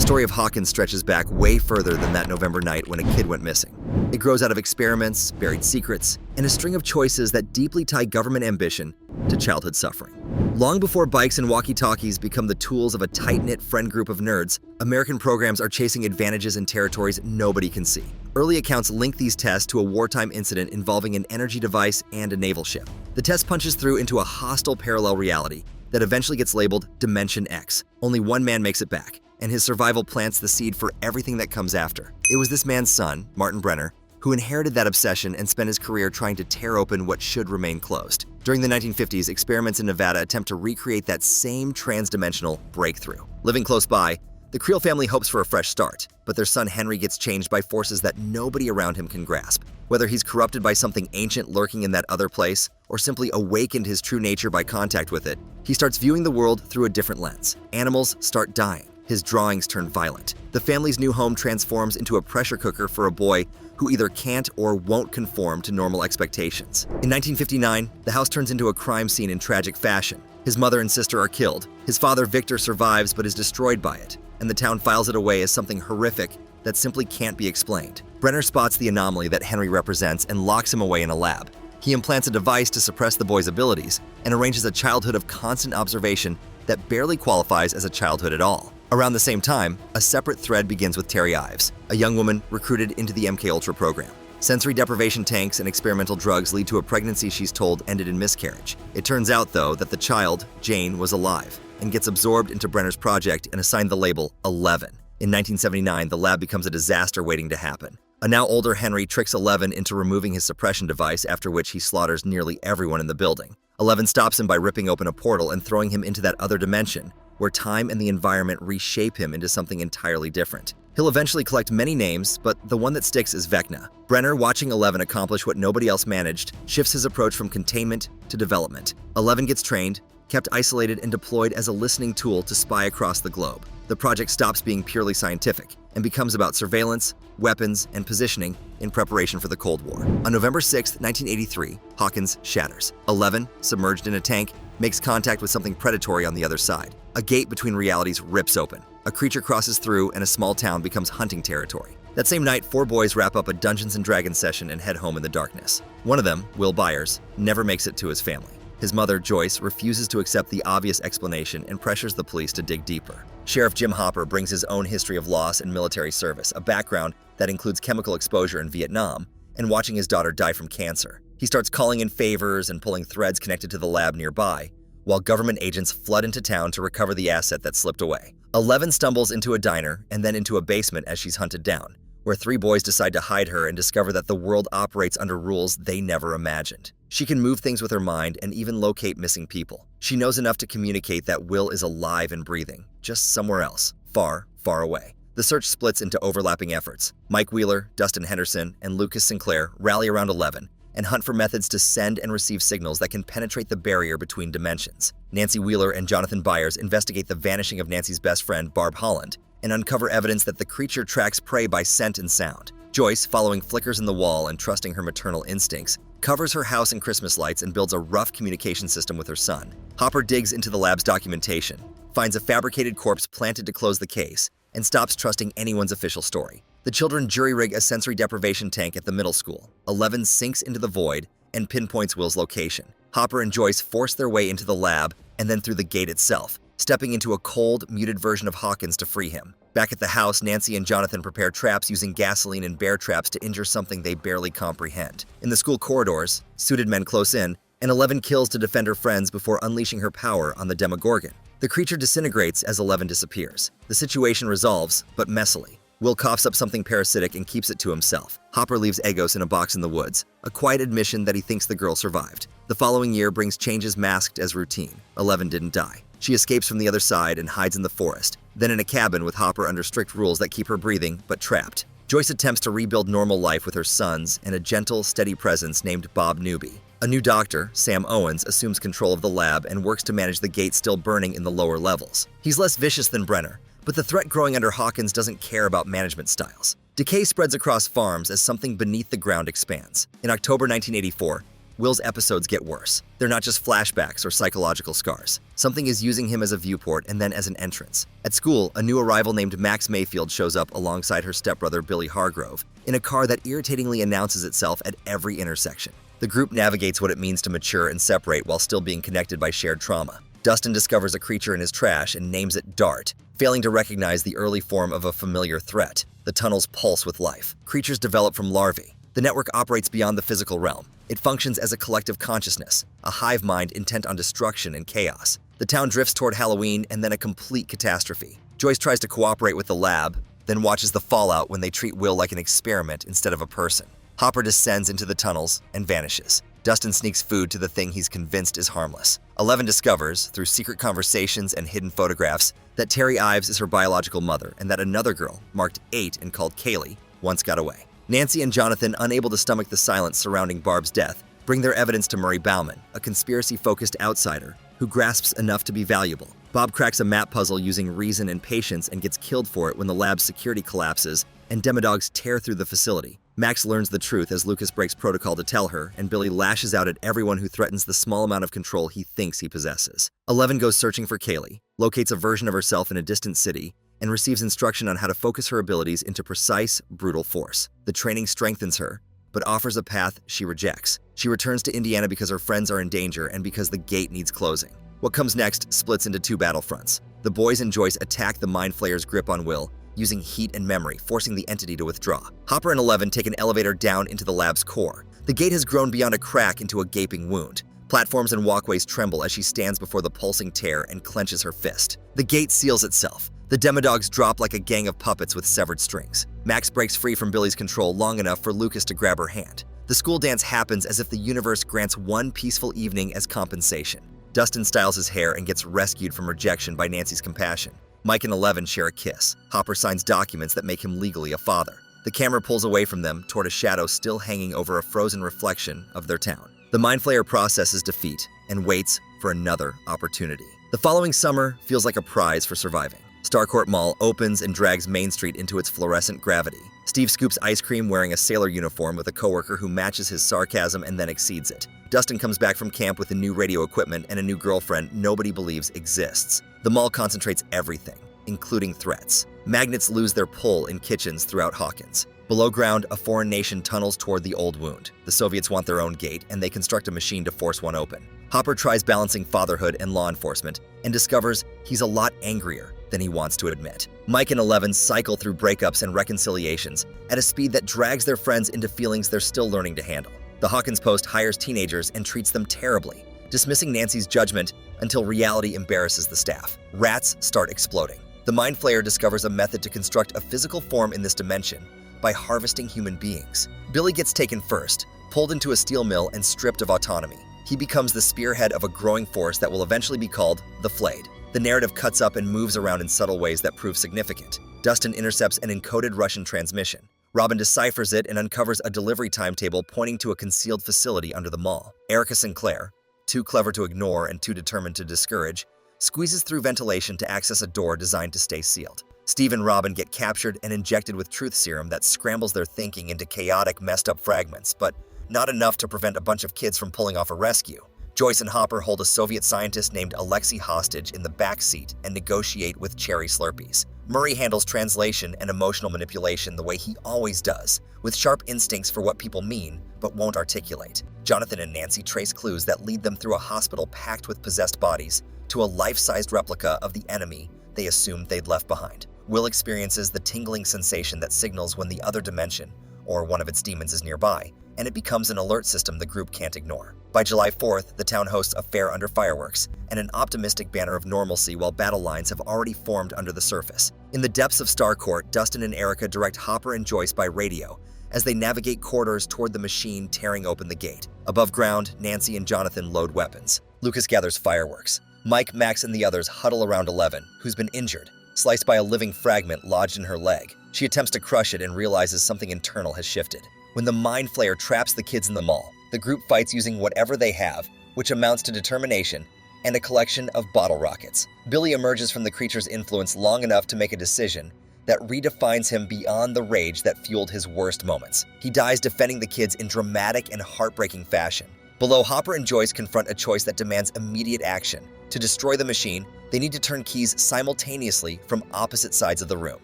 story of Hawkins stretches back way further than that November night when a kid went missing. It grows out of experiments, buried secrets, and a string of choices that deeply tie government ambition to childhood suffering. Long before bikes and walkie-talkies become the tools of a tight-knit friend group of nerds, American programs are chasing advantages in territories nobody can see. Early accounts link these tests to a wartime incident involving an energy device and a naval ship. The test punches through into a hostile parallel reality that eventually gets labeled Dimension X. Only one man makes it back, and his survival plants the seed for everything that comes after. It was this man's son, Martin Brenner, who inherited that obsession and spent his career trying to tear open what should remain closed. During the 1950s, experiments in Nevada attempt to recreate that same transdimensional breakthrough. Living close by, the Creel family hopes for a fresh start, but their son Henry gets changed by forces that nobody around him can grasp. Whether he's corrupted by something ancient lurking in that other place, or simply awakened his true nature by contact with it, he starts viewing the world through a different lens. Animals start dying. His drawings turn violent. The family's new home transforms into a pressure cooker for a boy who either can't or won't conform to normal expectations. In 1959, the house turns into a crime scene in tragic fashion. His mother and sister are killed. His father, Victor, survives but is destroyed by it, and the town files it away as something horrific that simply can't be explained. Brenner spots the anomaly that Henry represents and locks him away in a lab. He implants a device to suppress the boy's abilities and arranges a childhood of constant observation that barely qualifies as a childhood at all. Around the same time, a separate thread begins with Terry Ives, a young woman recruited into the MKUltra program. Sensory deprivation tanks and experimental drugs lead to a pregnancy she's told ended in miscarriage. It turns out, though, that the child, Jane, was alive and gets absorbed into Brenner's project and assigned the label 11. In 1979, the lab becomes a disaster waiting to happen. A now older Henry tricks 11 into removing his suppression device, after which he slaughters nearly everyone in the building. 11 stops him by ripping open a portal and throwing him into that other dimension, where time and the environment reshape him into something entirely different. He'll eventually collect many names, but the one that sticks is Vecna. Brenner, watching 11 accomplish what nobody else managed, shifts his approach from containment to development. 11 gets trained, kept isolated, and deployed as a listening tool to spy across the globe. The project stops being purely scientific and becomes about surveillance, weapons, and positioning in preparation for the Cold War. On November 6, 1983, Hawkins shatters. 11, submerged in a tank, makes contact with something predatory on the other side. A gate between realities rips open. A creature crosses through, and a small town becomes hunting territory. That same night, 4 boys wrap up a Dungeons & Dragons session and head home in the darkness. One of them, Will Byers, never makes it to his family. His mother, Joyce, refuses to accept the obvious explanation and pressures the police to dig deeper. Sheriff Jim Hopper brings his own history of loss and military service, a background that includes chemical exposure in Vietnam and watching his daughter die from cancer. He starts calling in favors and pulling threads connected to the lab nearby, while government agents flood into town to recover the asset that slipped away. 11 stumbles into a diner and then into a basement as she's hunted down, where 3 boys decide to hide her and discover that the world operates under rules they never imagined. She can move things with her mind and even locate missing people. She knows enough to communicate that Will is alive and breathing, just somewhere else, far, far away. The search splits into overlapping efforts. Mike Wheeler, Dustin Henderson, and Lucas Sinclair rally around 11 and hunt for methods to send and receive signals that can penetrate the barrier between dimensions. Nancy Wheeler and Jonathan Byers investigate the vanishing of Nancy's best friend, Barb Holland, and uncover evidence that the creature tracks prey by scent and sound. Joyce, following flickers in the wall and trusting her maternal instincts, covers her house in Christmas lights and builds a rough communication system with her son. Hopper digs into the lab's documentation, finds a fabricated corpse planted to close the case, and stops trusting anyone's official story. The children jury-rig a sensory deprivation tank at the middle school. 11 sinks into the void and pinpoints Will's location. Hopper and Joyce force their way into the lab and then through the gate itself, stepping into a cold, muted version of Hawkins to free him. Back at the house, Nancy and Jonathan prepare traps using gasoline and bear traps to injure something they barely comprehend. In the school corridors, suited men close in, and 11 kills to defend her friends before unleashing her power on the Demogorgon. The creature disintegrates as 11 disappears. The situation resolves, but messily. Will coughs up something parasitic and keeps it to himself. Hopper leaves Egos in a box in the woods, a quiet admission that he thinks the girl survived. The following year brings changes masked as routine. 11 didn't die. She escapes from the other side and hides in the forest, then in a cabin with Hopper under strict rules that keep her breathing, but trapped. Joyce attempts to rebuild normal life with her sons and a gentle, steady presence named Bob Newby. A new doctor, Sam Owens, assumes control of the lab and works to manage the gate still burning in the lower levels. He's less vicious than Brenner, but the threat growing under Hawkins doesn't care about management styles. Decay spreads across farms as something beneath the ground expands. In October 1984, Will's episodes get worse. They're not just flashbacks or psychological scars. Something is using him as a viewport and then as an entrance. At school, a new arrival named Max Mayfield shows up alongside her stepbrother Billy Hargrove in a car that irritatingly announces itself at every intersection. The group navigates what it means to mature and separate while still being connected by shared trauma. Dustin discovers a creature in his trash and names it Dart, failing to recognize the early form of a familiar threat. The tunnels pulse with life. Creatures develop from larvae. The network operates beyond the physical realm. It functions as a collective consciousness, a hive mind intent on destruction and chaos. The town drifts toward Halloween and then a complete catastrophe. Joyce tries to cooperate with the lab, then watches the fallout when they treat Will like an experiment instead of a person. Hopper descends into the tunnels and vanishes. Dustin sneaks food to the thing he's convinced is harmless. 11 discovers, through secret conversations and hidden photographs, that Terry Ives is her biological mother and that another girl, marked 8 and called Kaylee, once got away. Nancy and Jonathan, unable to stomach the silence surrounding Barb's death, bring their evidence to Murray Bauman, a conspiracy-focused outsider who grasps enough to be valuable. Bob cracks a map puzzle using reason and patience and gets killed for it when the lab's security collapses and demodogs tear through the facility. Max learns the truth as Lucas breaks protocol to tell her, and Billy lashes out at everyone who threatens the small amount of control he thinks he possesses. 11 goes searching for Kaylee, locates a version of herself in a distant city, and receives instruction on how to focus her abilities into precise, brutal force. The training strengthens her, but offers a path she rejects. She returns to Indiana because her friends are in danger and because the gate needs closing. What comes next splits into two battlefronts. The boys and Joyce attack the Mind Flayer's grip on Will, using heat and memory, forcing the entity to withdraw. Hopper and 11 take an elevator down into the lab's core. The gate has grown beyond a crack into a gaping wound. Platforms and walkways tremble as she stands before the pulsing tear and clenches her fist. The gate seals itself. The demodogs drop like a gang of puppets with severed strings. Max breaks free from Billy's control long enough for Lucas to grab her hand. The school dance happens as if the universe grants one peaceful evening as compensation. Dustin styles his hair and gets rescued from rejection by Nancy's compassion. Mike and 11 share a kiss. Hopper signs documents that make him legally a father. The camera pulls away from them toward a shadow still hanging over a frozen reflection of their town. The Mind Flayer processes defeat and waits for another opportunity. The following summer feels like a prize for surviving. Starcourt Mall opens and drags Main Street into its fluorescent gravity. Steve scoops ice cream wearing a sailor uniform with a coworker who matches his sarcasm and then exceeds it. Dustin comes back from camp with a new radio equipment and a new girlfriend nobody believes exists. The mall concentrates everything, including threats. Magnets lose their pull in kitchens throughout Hawkins. Below ground, a foreign nation tunnels toward the old wound. The Soviets want their own gate, and they construct a machine to force one open. Hopper tries balancing fatherhood and law enforcement, and discovers he's a lot angrier than he wants to admit. Mike and 11 cycle through breakups and reconciliations at a speed that drags their friends into feelings they're still learning to handle. The Hawkins Post hires teenagers and treats them terribly, dismissing Nancy's judgment until reality embarrasses the staff. Rats start exploding. The Mind Flayer discovers a method to construct a physical form in this dimension by harvesting human beings. Billy gets taken first, pulled into a steel mill and stripped of autonomy. He becomes the spearhead of a growing force that will eventually be called the Flayed. The narrative cuts up and moves around in subtle ways that prove significant. Dustin intercepts an encoded Russian transmission. Robin deciphers it and uncovers a delivery timetable pointing to a concealed facility under the mall. Erica Sinclair, too clever to ignore and too determined to discourage, squeezes through ventilation to access a door designed to stay sealed. Steve and Robin get captured and injected with truth serum that scrambles their thinking into chaotic, messed-up fragments, but not enough to prevent a bunch of kids from pulling off a rescue. Joyce and Hopper hold a Soviet scientist named Alexei hostage in the back seat and negotiate with cherry Slurpees. Murray handles translation and emotional manipulation the way he always does, with sharp instincts for what people mean but won't articulate. Jonathan and Nancy trace clues that lead them through a hospital packed with possessed bodies to a life-sized replica of the enemy they assumed they'd left behind. Will experiences the tingling sensation that signals when the other dimension, or one of its demons, is nearby, and it becomes an alert system the group can't ignore. By July 4th, the town hosts a fair under fireworks and an optimistic banner of normalcy while battle lines have already formed under the surface. In the depths of Starcourt, Dustin and Erica direct Hopper and Joyce by radio as they navigate corridors toward the machine tearing open the gate. Above ground, Nancy and Jonathan load weapons. Lucas gathers fireworks. Mike, Max, and the others huddle around 11, who's been injured, sliced by a living fragment lodged in her leg. She attempts to crush it and realizes something internal has shifted. When the Mind Flayer traps the kids in the mall, the group fights using whatever they have, which amounts to determination and a collection of bottle rockets. Billy emerges from the creature's influence long enough to make a decision that redefines him beyond the rage that fueled his worst moments. He dies defending the kids in dramatic and heartbreaking fashion, Below, Hopper and Joyce confront a choice that demands immediate action. To destroy the machine, they need to turn keys simultaneously from opposite sides of the room.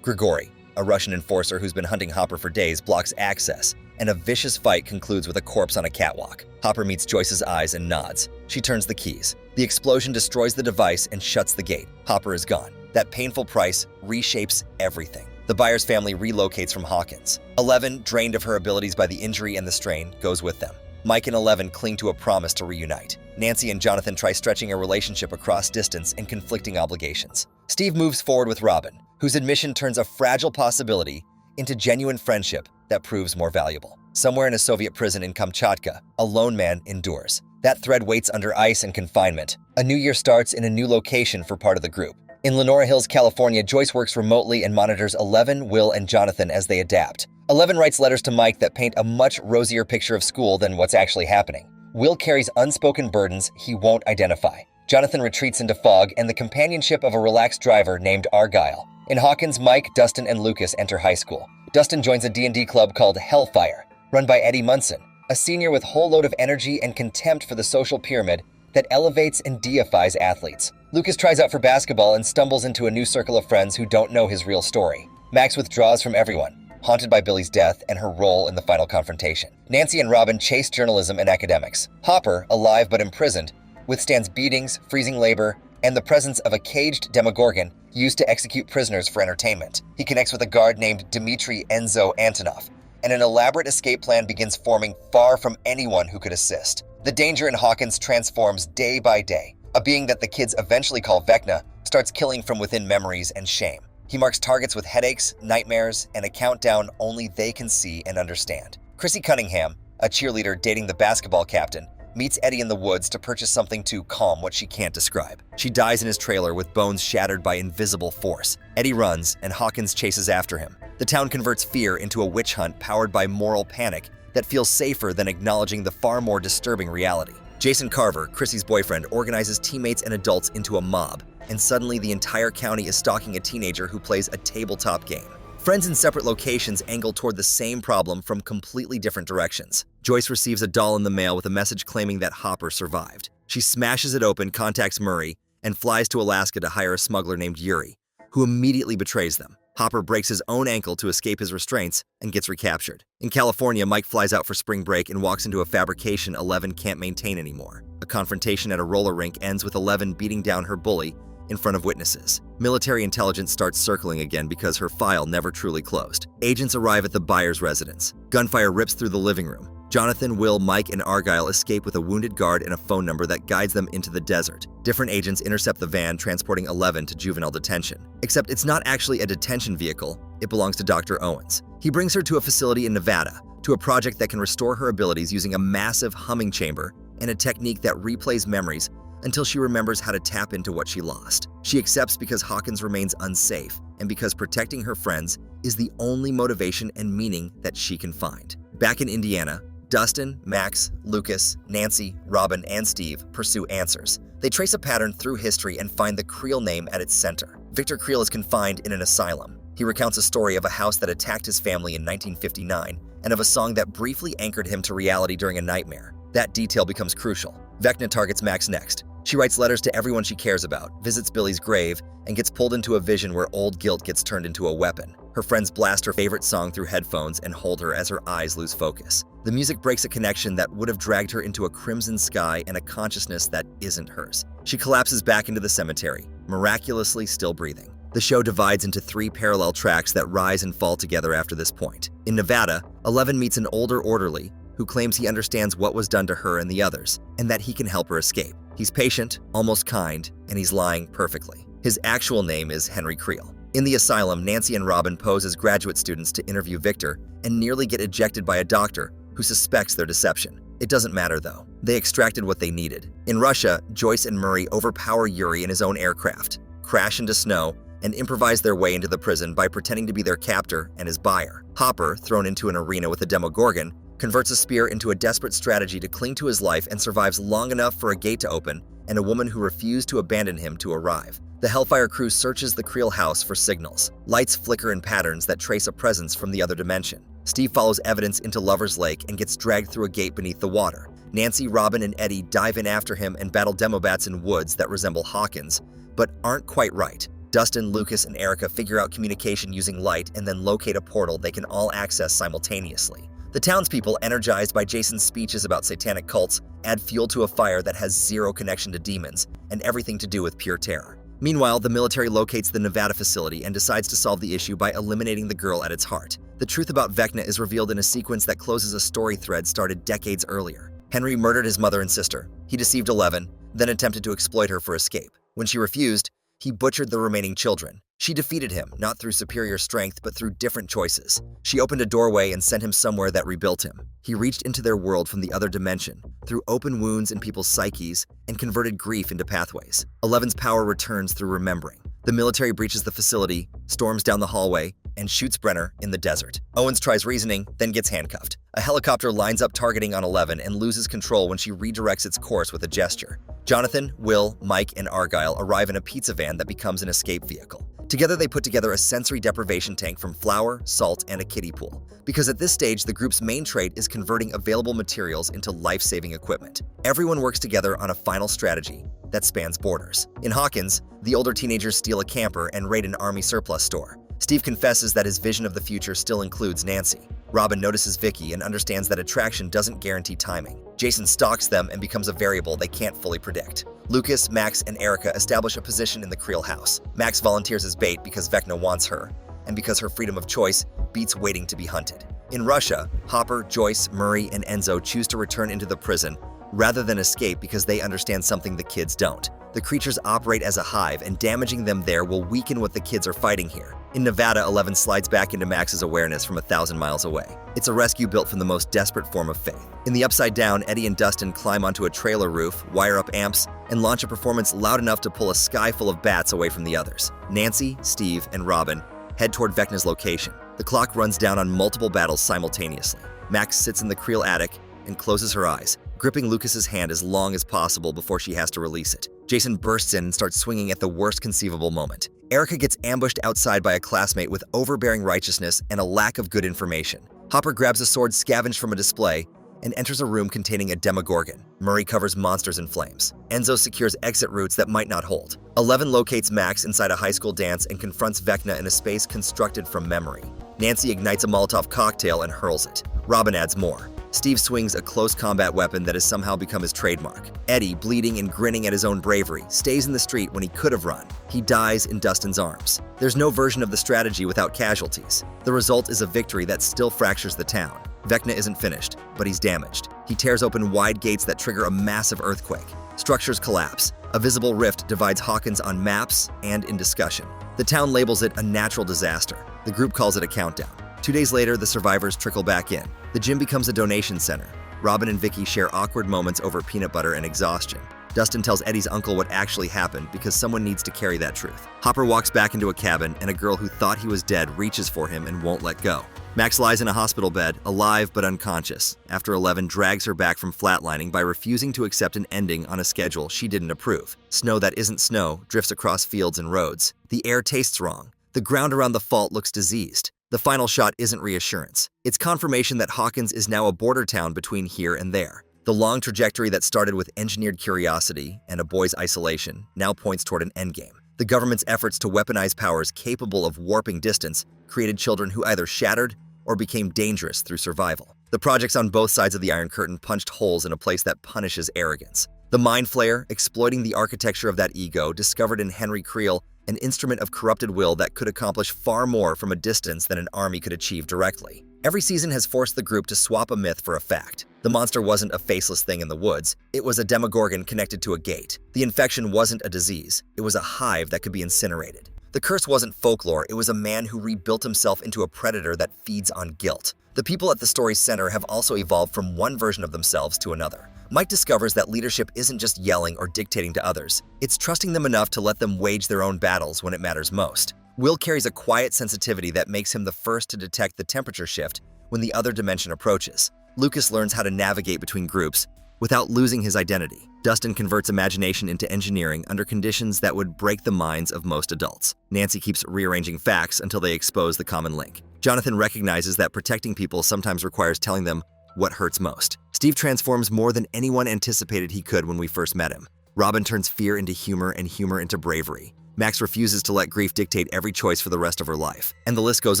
Grigori, a Russian enforcer who's been hunting Hopper for days, blocks access, and a vicious fight concludes with a corpse on a catwalk. Hopper meets Joyce's eyes and nods. She turns the keys. The explosion destroys the device and shuts the gate. Hopper is gone. That painful price reshapes everything. The Byers family relocates from Hawkins. 11, drained of her abilities by the injury and the strain, goes with them. Mike and 11 cling to a promise to reunite. Nancy and Jonathan try stretching a relationship across distance and conflicting obligations. Steve moves forward with Robin, whose admission turns a fragile possibility into genuine friendship that proves more valuable. Somewhere in a Soviet prison in Kamchatka, a lone man endures. That thread waits under ice and confinement. A new year starts in a new location for part of the group. In Lenora Hills, California, Joyce works remotely and monitors 11, Will, and Jonathan as they adapt. 11 writes letters to Mike that paint a much rosier picture of school than what's actually happening. Will carries unspoken burdens he won't identify. Jonathan retreats into fog and the companionship of a relaxed driver named Argyle. In Hawkins, Mike, Dustin, and Lucas enter high school. Dustin joins a D&D club called Hellfire, run by Eddie Munson, a senior with a whole load of energy and contempt for the social pyramid that elevates and deifies athletes. Lucas tries out for basketball and stumbles into a new circle of friends who don't know his real story. Max withdraws from everyone, haunted by Billy's death and her role in the final confrontation. Nancy and Robin chase journalism and academics. Hopper, alive but imprisoned, withstands beatings, freezing labor, and the presence of a caged Demogorgon used to execute prisoners for entertainment. He connects with a guard named Dmitry Enzo Antonov, and an elaborate escape plan begins forming far from anyone who could assist. The danger in Hawkins transforms day by day. A being that the kids eventually call Vecna starts killing from within memories and shame. He marks targets with headaches, nightmares, and a countdown only they can see and understand. Chrissy Cunningham, a cheerleader dating the basketball captain, meets Eddie in the woods to purchase something to calm what she can't describe. She dies in his trailer with bones shattered by invisible force. Eddie runs, and Hawkins chases after him. The town converts fear into a witch hunt powered by moral panic that feels safer than acknowledging the far more disturbing reality. Jason Carver, Chrissy's boyfriend, organizes teammates and adults into a mob, and suddenly the entire county is stalking a teenager who plays a tabletop game. Friends in separate locations angle toward the same problem from completely different directions. Joyce receives a doll in the mail with a message claiming that Hopper survived. She smashes it open, contacts Murray, and flies to Alaska to hire a smuggler named Yuri, who immediately betrays them. Hopper breaks his own ankle to escape his restraints and gets recaptured. In California, Mike flies out for spring break and walks into a fabrication 11 can't maintain anymore. A confrontation at a roller rink ends with 11 beating down her bully in front of witnesses. Military intelligence starts circling again because her file never truly closed. Agents arrive at the Byers residence. Gunfire rips through the living room. Jonathan, Will, Mike, and Argyle escape with a wounded guard and a phone number that guides them into the desert. Different agents intercept the van transporting 11 to juvenile detention. Except it's not actually a detention vehicle, it belongs to Dr. Owens. He brings her to a facility in Nevada, to a project that can restore her abilities using a massive humming chamber and a technique that replays memories until she remembers how to tap into what she lost. She accepts because Hawkins remains unsafe and because protecting her friends is the only motivation and meaning that she can find. Back in Indiana, Dustin, Max, Lucas, Nancy, Robin, and Steve pursue answers. They trace a pattern through history and find the Creel name at its center. Victor Creel is confined in an asylum. He recounts a story of a house that attacked his family in 1959 and of a song that briefly anchored him to reality during a nightmare. That detail becomes crucial. Vecna targets Max next. She writes letters to everyone she cares about, visits Billy's grave, and gets pulled into a vision where old guilt gets turned into a weapon. Her friends blast her favorite song through headphones and hold her as her eyes lose focus. The music breaks a connection that would have dragged her into a crimson sky and a consciousness that isn't hers. She collapses back into the cemetery, miraculously still breathing. The show divides into 3 parallel tracks that rise and fall together after this point. In Nevada, 11 meets an older orderly who claims he understands what was done to her and the others, and that he can help her escape. He's patient, almost kind, and he's lying perfectly. His actual name is Henry Creel. In the asylum, Nancy and Robin pose as graduate students to interview Victor and nearly get ejected by a doctor who suspects their deception. It doesn't matter though. They extracted what they needed. In Russia, Joyce and Murray overpower Yuri in his own aircraft, crash into snow, and improvise their way into the prison by pretending to be their captor and his buyer. Hopper, thrown into an arena with a Demogorgon, converts a spear into a desperate strategy to cling to his life and survives long enough for a gate to open and a woman who refused to abandon him to arrive. The Hellfire crew searches the Creel house for signals. Lights flicker in patterns that trace a presence from the other dimension. Steve follows evidence into Lover's Lake and gets dragged through a gate beneath the water. Nancy, Robin, and Eddie dive in after him and battle demobats in woods that resemble Hawkins, but aren't quite right. Dustin, Lucas, and Erica figure out communication using light and then locate a portal they can all access simultaneously. The townspeople, energized by Jason's speeches about satanic cults, add fuel to a fire that has zero connection to demons and everything to do with pure terror. Meanwhile, the military locates the Nevada facility and decides to solve the issue by eliminating the girl at its heart. The truth about Vecna is revealed in a sequence that closes a story thread started decades earlier. Henry murdered his mother and sister. He deceived 11, then attempted to exploit her for escape. When she refused, he butchered the remaining children. She defeated him, not through superior strength, but through different choices. She opened a doorway and sent him somewhere that rebuilt him. He reached into their world from the other dimension, through open wounds in people's psyches, and converted grief into pathways. 11's power returns through remembering. The military breaches the facility, storms down the hallway, and shoots Brenner in the desert. Owens tries reasoning, then gets handcuffed. A helicopter lines up targeting on 11 and loses control when she redirects its course with a gesture. Jonathan, Will, Mike, and Argyle arrive in a pizza van that becomes an escape vehicle. Together they put together a sensory deprivation tank from flour, salt, and a kiddie pool. Because at this stage, the group's main trait is converting available materials into life-saving equipment. Everyone works together on a final strategy that spans borders. In Hawkins, the older teenagers steal a camper and raid an army surplus store. Steve confesses that his vision of the future still includes Nancy. Robin notices Vicky and understands that attraction doesn't guarantee timing. Jason stalks them and becomes a variable they can't fully predict. Lucas, Max, and Erica establish a position in the Creel house. Max volunteers as bait because Vecna wants her, and because her freedom of choice beats waiting to be hunted. In Russia, Hopper, Joyce, Murray, and Enzo choose to return into the prison rather than escape because they understand something the kids don't. The creatures operate as a hive, and damaging them there will weaken what the kids are fighting here. In Nevada, 11 slides back into Max's awareness from 1,000 miles away. It's a rescue built from the most desperate form of faith. In the Upside Down, Eddie and Dustin climb onto a trailer roof, wire up amps, and launch a performance loud enough to pull a sky full of bats away from the others. Nancy, Steve, and Robin head toward Vecna's location. The clock runs down on multiple battles simultaneously. Max sits in the Creel attic and closes her eyes, gripping Lucas's hand as long as possible before she has to release it. Jason bursts in and starts swinging at the worst conceivable moment. Erica gets ambushed outside by a classmate with overbearing righteousness and a lack of good information. Hopper grabs a sword scavenged from a display and enters a room containing a demogorgon. Murray covers monsters in flames. Enzo secures exit routes that might not hold. 11 locates Max inside a high school dance and confronts Vecna in a space constructed from memory. Nancy ignites a Molotov cocktail and hurls it. Robin adds more. Steve swings a close combat weapon that has somehow become his trademark. Eddie, bleeding and grinning at his own bravery, stays in the street when he could have run. He dies in Dustin's arms. There's no version of the strategy without casualties. The result is a victory that still fractures the town. Vecna isn't finished, but he's damaged. He tears open wide gates that trigger a massive earthquake. Structures collapse. A visible rift divides Hawkins on maps and in discussion. The town labels it a natural disaster. The group calls it a countdown. 2 days later, the survivors trickle back in. The gym becomes a donation center. Robin and Vicky share awkward moments over peanut butter and exhaustion. Dustin tells Eddie's uncle what actually happened because someone needs to carry that truth. Hopper walks back into a cabin, and a girl who thought he was dead reaches for him and won't let go. Max lies in a hospital bed, alive but unconscious, after 11 drags her back from flatlining by refusing to accept an ending on a schedule she didn't approve. Snow that isn't snow drifts across fields and roads. The air tastes wrong. The ground around the fault looks diseased. The final shot isn't reassurance. It's confirmation that Hawkins is now a border town between here and there. The long trajectory that started with engineered curiosity and a boy's isolation now points toward an endgame. The government's efforts to weaponize powers capable of warping distance created children who either shattered or became dangerous through survival. The projects on both sides of the Iron Curtain punched holes in a place that punishes arrogance. The Mind Flayer, exploiting the architecture of that ego, discovered in Henry Creel an instrument of corrupted will that could accomplish far more from a distance than an army could achieve directly. Every season has forced the group to swap a myth for a fact. The monster wasn't a faceless thing in the woods. It was a demogorgon connected to a gate. The infection wasn't a disease. It was a hive that could be incinerated. The curse wasn't folklore. It was a man who rebuilt himself into a predator that feeds on guilt. The people at the story's center have also evolved from one version of themselves to another. Mike discovers that leadership isn't just yelling or dictating to others. It's trusting them enough to let them wage their own battles when it matters most. Will carries a quiet sensitivity that makes him the first to detect the temperature shift when the other dimension approaches. Lucas learns how to navigate between groups without losing his identity. Dustin converts imagination into engineering under conditions that would break the minds of most adults. Nancy keeps rearranging facts until they expose the common link. Jonathan recognizes that protecting people sometimes requires telling them what hurts most. Steve transforms more than anyone anticipated he could when we first met him. Robin turns fear into humor and humor into bravery. Max refuses to let grief dictate every choice for the rest of her life. And the list goes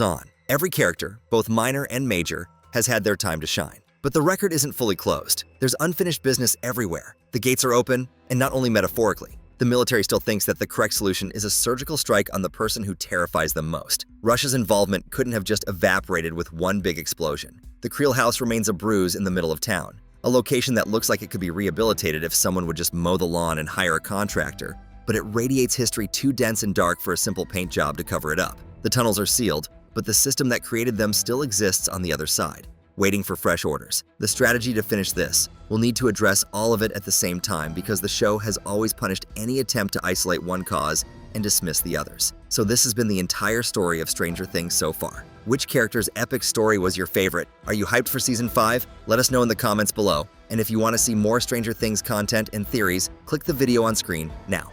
on. Every character, both minor and major, has had their time to shine. But the record isn't fully closed. There's unfinished business everywhere. The gates are open, and not only metaphorically. The military still thinks that the correct solution is a surgical strike on the person who terrifies them most. Russia's involvement couldn't have just evaporated with one big explosion. The Creel house remains a bruise in the middle of town, a location that looks like it could be rehabilitated if someone would just mow the lawn and hire a contractor, but it radiates history too dense and dark for a simple paint job to cover it up. The tunnels are sealed, but the system that created them still exists on the other side, waiting for fresh orders. The strategy to finish this will need to address all of it at the same time because the show has always punished any attempt to isolate one cause and dismiss the others. So this has been the entire story of Stranger Things so far. Which character's epic story was your favorite? Are you hyped for Season 5? Let us know in the comments below. And if you want to see more Stranger Things content and theories, click the video on screen now.